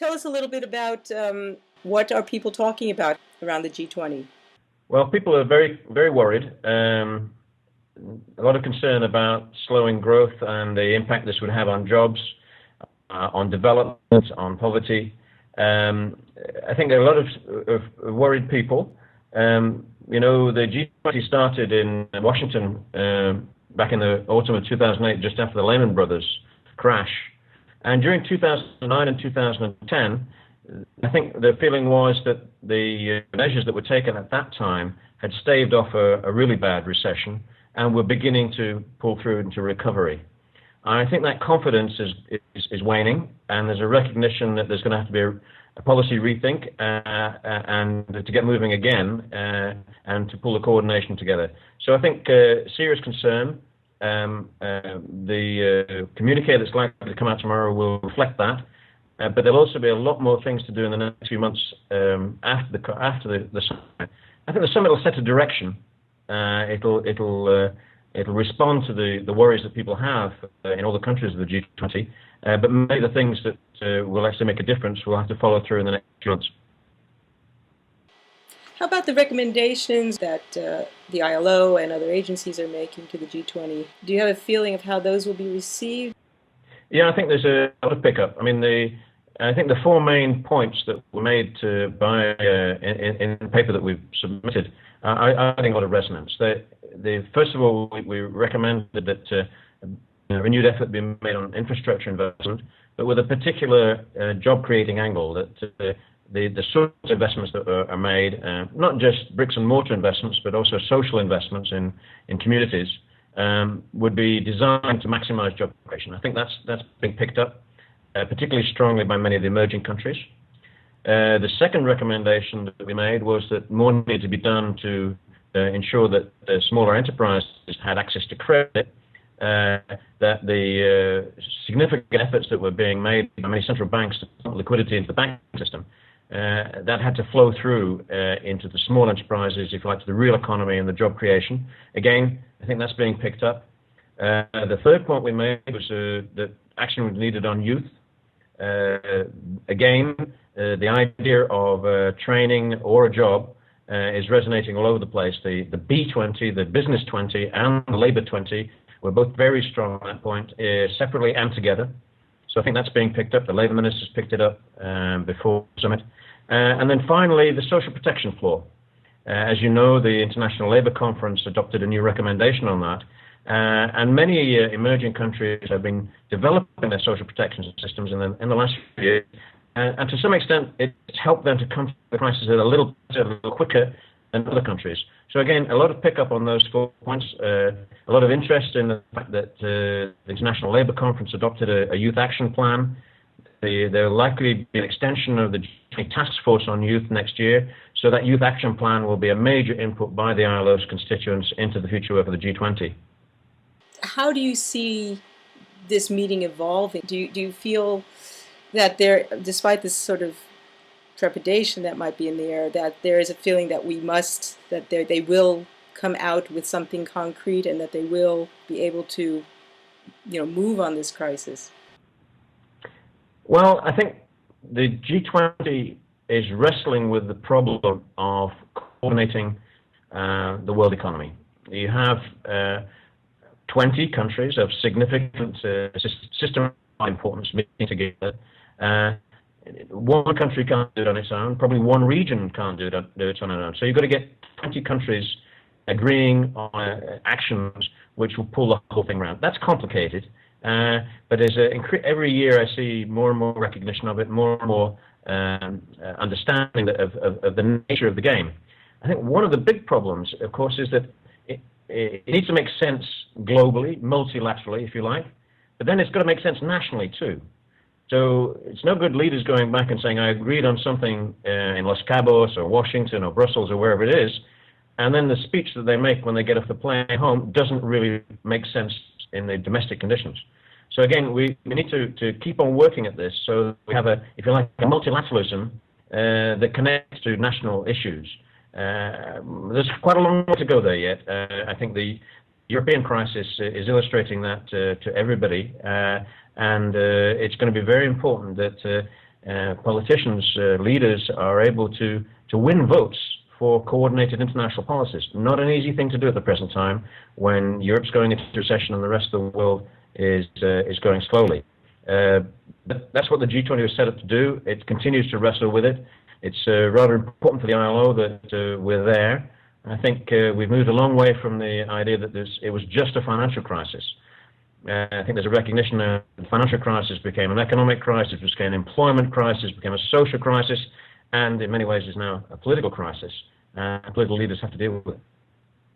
Tell us a little bit about what are people talking about around the G20? Well, people are very, very worried. A lot of concern about slowing growth and the impact this would have on jobs, on development, on poverty. I think there are a lot of worried people. The G20 started in Washington back in the autumn of 2008, just after the Lehman Brothers crash. And during 2009 and 2010, I think the feeling was that the measures that were taken at that time had staved off a really bad recession and were beginning to pull through into recovery. I think that confidence is waning, and there's a recognition that there's going to have to be a policy rethink and to get moving again and to pull the coordination together. So I think serious concern. The communique that's likely to come out tomorrow will reflect that, but there'll also be a lot more things to do in the next few months after the summit. I think the summit will set a direction. It'll respond to the worries that people have in all the countries of the G20, but many of the things that will actually make a difference will have to follow through in the next few months. How about the recommendations that the ILO and other agencies are making to the G20? Do you have a feeling of how those will be received? Yeah, I think there's a lot of pickup. I mean, I think the four main points that were made in the paper that we've submitted are getting a lot of resonance. First of all, we recommended that a renewed effort be made on infrastructure investment, but with a particular job-creating angle, that the sort of investments that are made, not just bricks and mortar investments, but also social investments in communities, would be designed to maximize job creation. I think that's being picked up particularly strongly by many of the emerging countries. The second recommendation that we made was that more needed to be done to ensure that the smaller enterprises had access to credit, that the significant efforts that were being made by many central banks to pump liquidity into the banking system, that had to flow through into the small enterprises, if you like, to the real economy and the job creation. Again, I think that's being picked up. The third point we made was that action was needed on youth. Again, the idea of training or a job is resonating all over the place. The B20, the Business 20, and the Labour 20 were both very strong on that point, separately and together. So I think that's being picked up. The Labour ministers picked it up before the summit. And then finally, the social protection floor. As you know, the International Labour Conference adopted a new recommendation on that. And many emerging countries have been developing their social protection systems in the last few years. And to some extent, it's helped them to come to the crisis a little quicker than other countries. So again, a lot of pickup on those 4 points, a lot of interest in the fact that the International Labour Conference adopted a youth action plan. There will likely be an extension of the G20 task force on youth next year, so that youth action plan will be a major input by the ILO's constituents into the future work of the G20. How do you see this meeting evolving? Do you feel that there, despite this sort of trepidation that might be in the air, that there is a feeling that they will come out with something concrete and that they will be able to, move on this crisis? Well, I think the G20 is wrestling with the problem of coordinating the world economy. You have 20 countries of significant system importance meeting together. One country can't do it on its own. Probably one region can't do it on its own. So you've got to get 20 countries agreeing on actions which will pull the whole thing around. That's complicated, but every year I see more and more recognition of it, more and more understanding of the nature of the game. I think one of the big problems, of course, is that it needs to make sense globally, multilaterally, if you like, but then it's got to make sense nationally too. So it's no good leaders going back and saying, I agreed on something in Los Cabos or Washington or Brussels or wherever it is, and then the speech that they make when they get off the plane home doesn't really make sense in the domestic conditions. So again, we need to keep on working at this so we have if you like, a multilateralism that connects to national issues. There's quite a long way to go there yet. I think the European crisis is illustrating that to everybody, and it's going to be very important that politicians, leaders are able to win votes for coordinated international policies. Not an easy thing to do at the present time when Europe's going into recession and the rest of the world is going slowly. That's what the G20 was set up to do. It continues to wrestle with it. It's rather important for the ILO that we're there. I think we've moved a long way from the idea that it was just a financial crisis. I think there's a recognition that the financial crisis became an economic crisis, became an employment crisis, became a social crisis, and in many ways is now a political crisis. Political leaders have to deal with it.